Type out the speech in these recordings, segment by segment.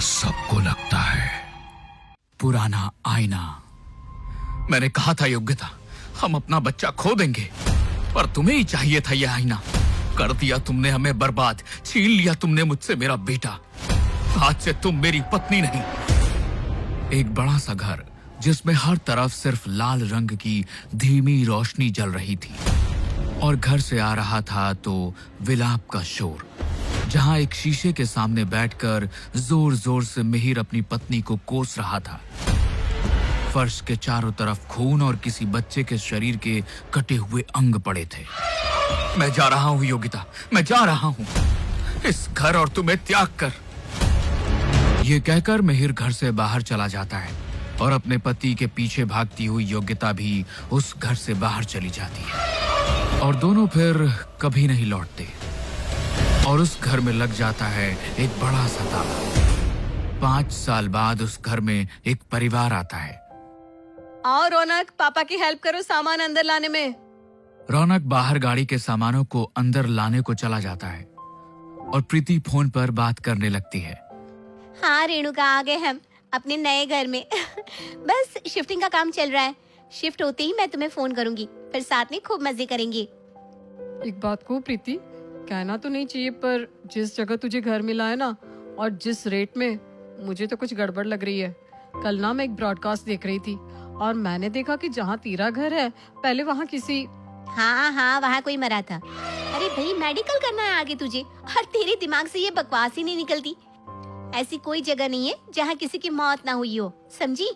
सबको लगता है। पुराना आईना। मैंने कहा था योग्यता, हम अपना बच्चा खो देंगे, पर तुम्हें ही चाहिए था यह आईना। कर दिया तुमने हमें बर्बाद, छीन लिया तुमने मुझसे मेरा बेटा। आज से तुम मेरी पत्नी नहीं। एक बड़ा सा घर जिसमें हर तरफ सिर्फ लाल रंग की धीमी रोशनी जल रही थी, और घर से आ रहा था तो विलाप का शोर, जहां एक शीशे के सामने बैठकर जोर जोर से मिहिर अपनी पत्नी को कोस रहा था। फर्श के चारों तरफ खून और किसी बच्चे के शरीर के कटे हुए अंग पड़े थे। मैं जा रहा हूं योगिता, मैं जा रहा हूं इस घर और तुम्हें त्याग कर। ये कहकर मिहिर घर से बाहर चला जाता है और अपने पति के पीछे भागती हुई योग्यता भी उस घर से बाहर चली जाती है, और दोनों फिर कभी नहीं लौटते। और उस घर में लग जाता है एक बड़ा सा ताला। 5 साल बाद उस घर में एक परिवार आता है। और रौनक, पापा की हेल्प करो सामान अंदर लाने में। रौनक बाहर गाड़ी के सामानों को अंदर लाने को चला जाता है और प्रीति फोन पर बात करने लगती है। हाँ रेणुका, आ गए हम अपने नए घर में। बस शिफ्टिंग का काम चल रहा है। शिफ्ट होते ही मैं तुम्हें फोन करूंगी, फिर साथ में खूब मजे करेंगे। एक बात को प्रीति, कहना तो नहीं चाहिए, पर जिस जगह तुझे घर मिला है ना, और जिस रेट में, मुझे तो कुछ गड़बड़ लग रही है। कल ना मैं एक ब्रॉडकास्ट देख रही थी और मैंने देखा कि जहाँ तेरा घर है, पहले वहाँ किसी हाँ, वहाँ कोई मरा था। अरे भाई, मेडिकल करना है आगे तुझे, और तेरे दिमाग से ये बकवास ही नहीं निकलती। ऐसी कोई जगह नहीं है जहाँ किसी की मौत ना हुई हो, समझी?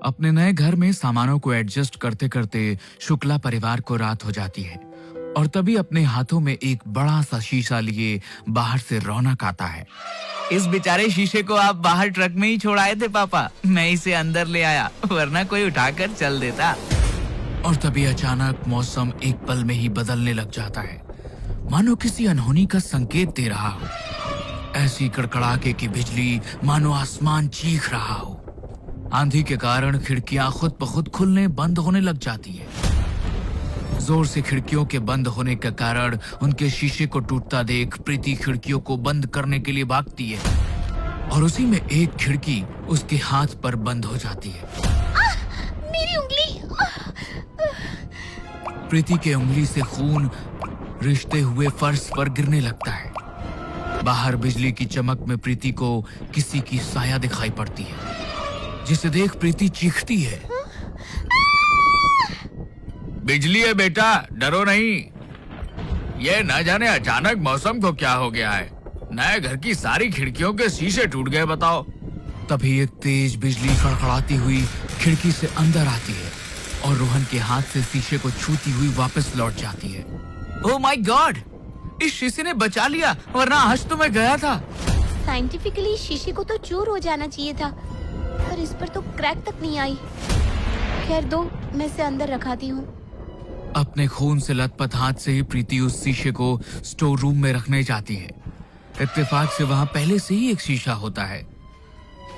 अपने नए घर में सामानों को एडजस्ट करते करते शुक्ला परिवार को रात हो जाती है, और तभी अपने हाथों में एक बड़ा सा शीशा लिए बाहर से रौनक आता है। इस बेचारे शीशे को आप बाहर ट्रक में ही छोड़ आए थे पापा, मैं इसे अंदर ले आया, वरना कोई उठाकर चल देता। और तभी अचानक मौसम एक पल में ही बदलने लग जाता है, मानो किसी अनहोनी का संकेत दे रहा हो। ऐसी कड़कड़ाके की बिजली मानो आसमान चीख रहा हो। आंधी के कारण खिड़कियां खुद ब खुद खुलने बंद होने लग जाती है। जोर से खिड़कियों के बंद होने के कारण उनके शीशे को टूटता देख प्रीति खिड़कियों को बंद करने के लिए भागती है, और उसी में एक खिड़की उसके हाथ पर बंद हो जाती है। मेरी उंगली। प्रीति के उंगली से खून रिश्ते हुए फर्श पर गिरने लगता है। बाहर बिजली की चमक में प्रीति को किसी की साया दिखाई पड़ती है, जिसे देख प्रीति चीखती है। बिजली है बेटा, डरो नहीं। ये न जाने अचानक मौसम को क्या हो गया है, नए घर की सारी खिड़कियों के शीशे टूट गए, बताओ। तभी एक तेज बिजली खड़खड़ाती हुई खिड़की से अंदर आती है और रोहन के हाथ से शीशे को छूती हुई वापस लौट जाती है। ओह माय गॉड, इस शीशे ने बचा लिया, वरना आज तो मैं गया था। साइंटिफिकली शीशे को तो चूर हो जाना चाहिए था, पर इस पर तो क्रैक तक नहीं आई। खैर दो, मैं इसे अंदर रखाती हूँ। अपने खून से लथपथ हाथ से ही प्रीति उस शीशे को स्टोर रूम में रखने जाती है। इत्तेफाक से वहाँ पहले से ही एक शीशा होता है,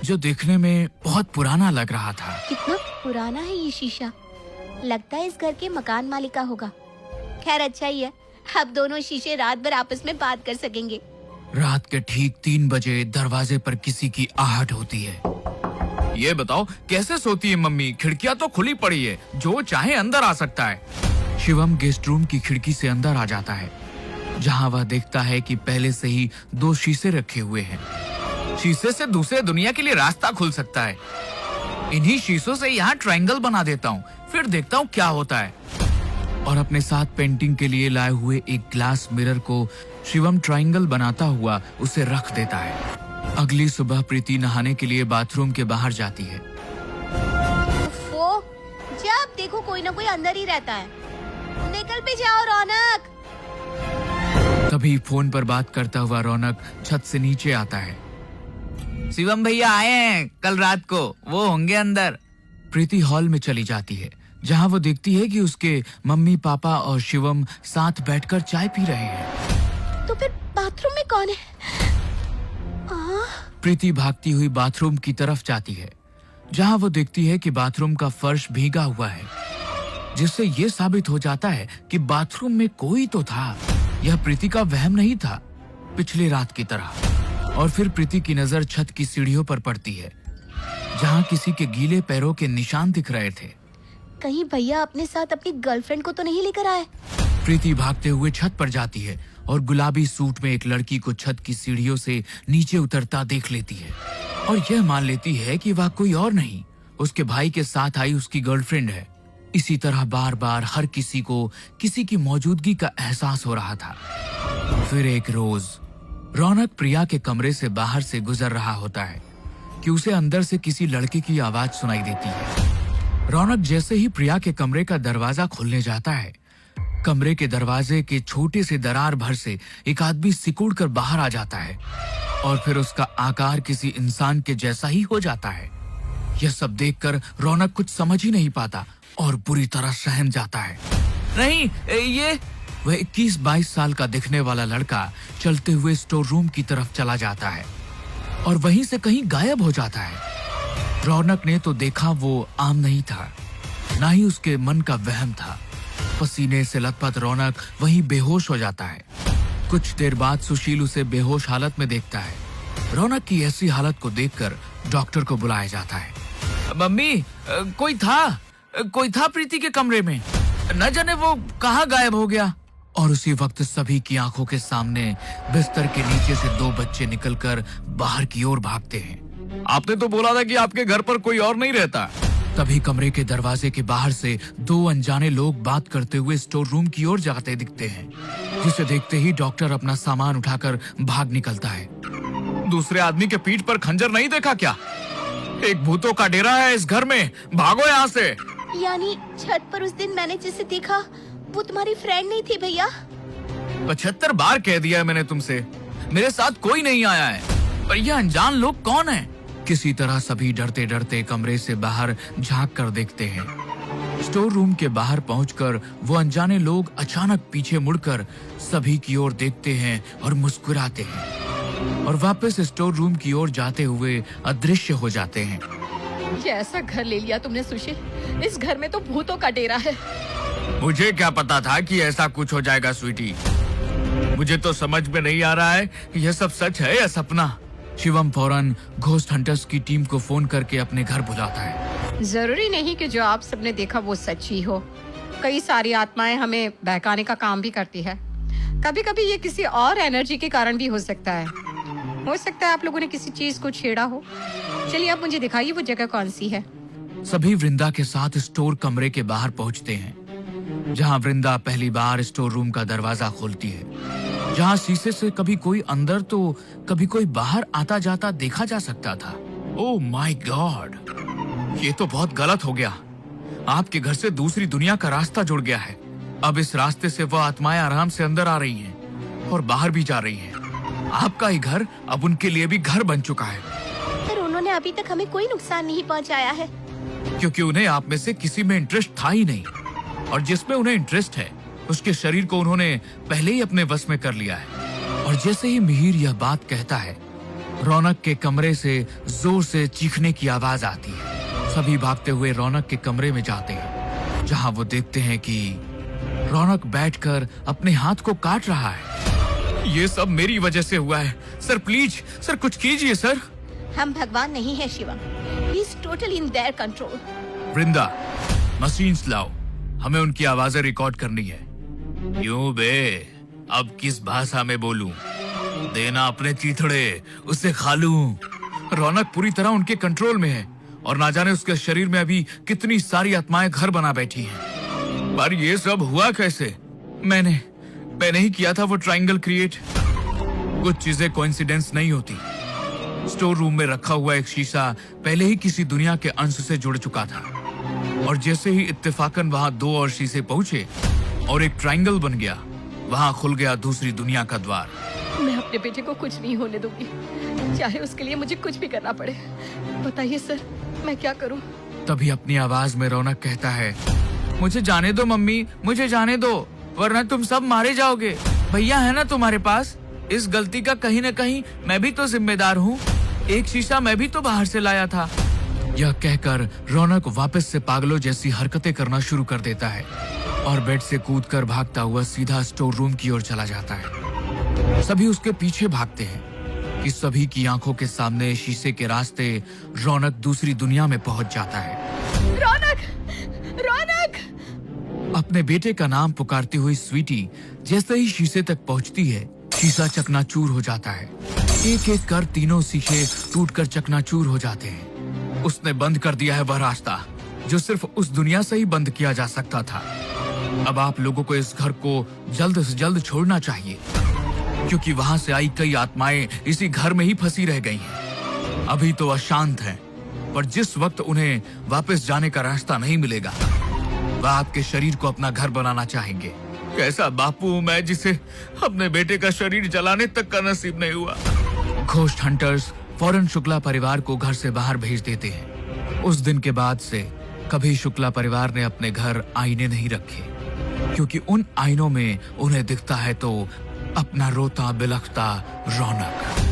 जो देखने में बहुत पुराना लग रहा था। कितना पुराना है ये शीशा, लगता है इस घर के मकान मालिक का होगा। खैर अच्छा ही है, अब दोनों शीशे रात भर आपस में बात कर सकेंगे। रात के ठीक 3 बजे दरवाजे पर किसी की आहट होती है। ये बताओ कैसे सोती है मम्मी, खिड़कियां तो खुली पड़ी है, जो चाहे अंदर आ सकता है। शिवम गेस्ट रूम की खिड़की से अंदर आ जाता है, जहां वह देखता है कि पहले से ही 2 शीशे रखे हुए हैं। शीशे से दूसरे दुनिया के लिए रास्ता खुल सकता है। इन्हीं शीशों से यहाँ ट्रायंगल बना देता हूँ, फिर देखता हूँ क्या होता है। और अपने साथ पेंटिंग के लिए लाए हुए एक ग्लास मिरर को शिवम ट्रायंगल बनाता हुआ उसे रख देता है। अगली सुबह प्रीति नहाने के लिए बाथरूम के बाहर जाती है। वो जब देखो कोई ना कोई अंदर ही रहता है। निकल पे जाओ रौनक। तभी फोन पर बात करता हुआ रौनक छत से नीचे आता है। शिवम भैया आए हैं कल रात को, वो होंगे अंदर। प्रीति हॉल में चली जाती है, जहां वो देखती है कि उसके मम्मी पापा और शिवम साथ बैठकर चाय पी रहे हैं। तो फिर बाथरूम में कौन है? प्रीति भागती हुई बाथरूम की तरफ जाती है, जहां वो देखती है कि बाथरूम का फर्श भीगा हुआ है, जिससे ये साबित हो जाता है कि बाथरूम में कोई तो था। यह प्रीति का वहम नहीं था, पिछली रात की तरह। और फिर प्रीति की नजर छत की सीढ़ियों पर पड़ती है, जहाँ किसी के गीले पैरों के निशान दिख रहे थे। कहीं भैया अपने साथ अपनी गर्लफ्रेंड को तो नहीं लेकर आए? प्रीति भागते हुए छत पर जाती है और गुलाबी सूट में एक लड़की को छत की सीढ़ियों से नीचे उतरता देख लेती है और यह मान लेती है कि वह कोई और नहीं, उसके भाई के साथ आई उसकी गर्लफ्रेंड है। इसी तरह बार बार हर किसी को किसी की मौजूदगी का एहसास हो रहा था। फिर एक रोज रौनक प्रिया के कमरे से बाहर से गुजर रहा होता है कि उसे अंदर से किसी लड़के की आवाज सुनाई देती है। रौनक जैसे ही प्रिया के कमरे का दरवाजा खोलने जाता है, कमरे के दरवाजे के छोटे से दरार भर से एक आदमी सिकुड़ कर बाहर आ जाता है और फिर उसका आकार किसी इंसान के जैसा ही हो जाता है। यह सब देखकर रौनक कुछ समझ ही नहीं पाता और बुरी तरह सहम जाता है। नहीं, ये वह 21-22 साल का दिखने वाला लड़का चलते हुए स्टोर रूम की तरफ चला जाता है और वहीं से कहीं गायब हो जाता है। रौनक ने तो देखा वो आम नहीं था, ना ही उसके मन का वहम था। पसीने से लथपथ रौनक वहीं बेहोश हो जाता है। कुछ देर बाद सुशील उसे बेहोश हालत में देखता है। रौनक की ऐसी हालत को देखकर डॉक्टर को बुलाया जाता है। मम्मी, कोई था प्रीति के कमरे में, न जाने वो कहाँ गायब हो गया। और उसी वक्त सभी की आंखों के सामने बिस्तर के नीचे से 2 बच्चे निकलकर बाहर की ओर भागते हैं। आपने तो बोला था कि आपके घर पर कोई और नहीं रहता। तभी कमरे के दरवाजे के बाहर से 2 अनजाने लोग बात करते हुए स्टोर रूम की ओर जाते दिखते हैं, जिसे देखते ही डॉक्टर अपना सामान उठाकर भाग निकलता है। दूसरे आदमी के पीठ पर खंजर नहीं देखा क्या? एक भूतों का डेरा है इस घर में, भागो यहाँ से। यानी छत पर उस दिन मैंने जिसे देखा वो तुम्हारी फ्रेंड नहीं थी भैया? 75 बार कह दिया है मैंने तुमसे, मेरे साथ कोई नहीं आया है। पर यह अनजान लोग कौन है? किसी तरह सभी डरते डरते कमरे से बाहर झांक कर देखते हैं। स्टोर रूम के बाहर पहुंचकर वो अनजाने लोग अचानक पीछे मुड़कर सभी की ओर देखते हैं और मुस्कुराते हैं और वापस स्टोर रूम की ओर जाते हुए अदृश्य हो जाते हैं। ये ऐसा घर ले लिया तुमने सुशील, इस घर में तो भूतों का डेरा है। मुझे क्या पता था कि ऐसा कुछ हो जाएगा स्वीटी। मुझे तो समझ में नहीं आ रहा है कि यह सब सच है या सपना। शिवम फौरन घोस्ट हंटर्स की टीम को फोन करके अपने घर बुलाता है। जरूरी नहीं कि जो आप सबने देखा वो सच्ची हो। कई सारी आत्माएं हमें बहकाने का काम भी करती है। कभी कभी ये किसी और एनर्जी के कारण भी हो सकता है। हो सकता है आप लोगों ने किसी चीज को छेड़ा हो। चलिए आप मुझे दिखाइए वो जगह कौन सी है। सभी वृंदा के साथ स्टोर कमरे के बाहर पहुंचते हैं, जहां वृंदा पहली बार स्टोर रूम का दरवाजा खोलती है, जहां शीशे से कभी कोई अंदर तो कभी कोई बाहर आता जाता देखा जा सकता था। ओह माय गॉड, ये तो बहुत गलत हो गया। आपके घर से दूसरी दुनिया का रास्ता जुड़ गया है। अब इस रास्ते से वह आत्माएं आराम से अंदर आ रही हैं और बाहर भी जा रही हैं। आपका ही घर अब उनके लिए भी घर बन चुका है। पर उन्होंने अभी तक हमें कोई नुकसान नहीं पहुंचाया है। क्योंकि उन्हें आप में से किसी में इंटरेस्ट था ही नहीं, और जिसमें उन्हें इंटरेस्ट है उसके शरीर को उन्होंने पहले ही अपने वश में कर लिया है। और जैसे ही मिहिर यह बात कहता है, रौनक के कमरे से जोर से चीखने की आवाज आती है। सभी भागते हुए रौनक के कमरे में जाते हैं, जहां वो देखते हैं कि रौनक बैठकर अपने हाथ को काट रहा है। ये सब मेरी वजह से हुआ है। सर प्लीज, सर कुछ कीजिए सर। हम भगवान नहीं है Shivam, he is totally in their control. Vrinda, machines लाओ, हमें उनकी आवाजें रिकॉर्ड करनी है। क्यों बे, अब किस भाषा में बोलूं? देना अपने चीथड़े, उसे खा लूं। रौनक पूरी तरह उनके कंट्रोल में है और ना जाने उसके शरीर में अभी कितनी सारी आत्माएं घर बना बैठी हैं। पर ये सब हुआ कैसे? मैंने ही किया था वो ट्रायंगल क्रिएट। कुछ चीजें कोइंसिडेंस नहीं होती। स्टोर रूम में रखा हुआ एक शीशा पहले ही किसी दुनिया के अंश से जुड़ चुका था, और जैसे ही इत्तेफाकन वहां 2 और शीशे पहुंचे और एक ट्रायंगल बन गया, वहां खुल गया दूसरी दुनिया का द्वार। मैं अपने बेटे को कुछ नहीं होने दूंगी, चाहे उसके लिए मुझे कुछ भी करना पड़े। बताइए सर, मैं क्या करूं? तभी अपनी आवाज में रौनक कहता है, मुझे जाने दो मम्मी, मुझे जाने दो, वरना तुम सब मारे जाओगे। भैया है ना तुम्हारे पास? इस गलती का कहीं न कहीं मैं भी तो जिम्मेदार हूँ। एक शीशा मैं भी तो बाहर से लाया था। यह कहकर रौनक वापस से पागलों जैसी हरकतें करना शुरू कर देता है और बेड से कूदकर भागता हुआ सीधा स्टोर रूम की ओर चला जाता है। सभी उसके पीछे भागते हैं कि सभी की आंखों के सामने शीशे के रास्ते रौनक दूसरी दुनिया में पहुंच जाता है। रौनक, रौनक। अपने बेटे का नाम पुकारती हुई स्वीटी जैसे ही शीशे तक पहुंचती है, शीशा चकनाचूर हो जाता है। एक एक कर तीनों शीशे टूटकर चकनाचूर हो जाते हैं। उसने बंद कर दिया है वह रास्ता जो सिर्फ उस दुनिया से ही बंद किया जा सकता था। अब आप लोगों को इस घर को जल्द से जल्द छोड़ना चाहिए, क्योंकि वहां से आई कई आत्माएं इसी घर में ही फंसी रह गई हैं। अभी तो अशांत हैं, पर जिस वक्त उन्हें वापस जाने का रास्ता नहीं मिलेगा, वह आपके शरीर को अपना घर बनाना चाहेंगे। कैसा बापू हूं मैं जिसे अपने बेटे का शरीर जलाने तक का नसीब नहीं हुआ। घोस्ट हंटर्स फौरन शुक्ला परिवार को घर से बाहर भेज देते हैं। उस दिन के बाद से कभी शुक्ला परिवार ने अपने घर आईने नहीं रखे, क्योंकि उन आईनों में उन्हें दिखता है तो अपना रोता बिलखता रौनक।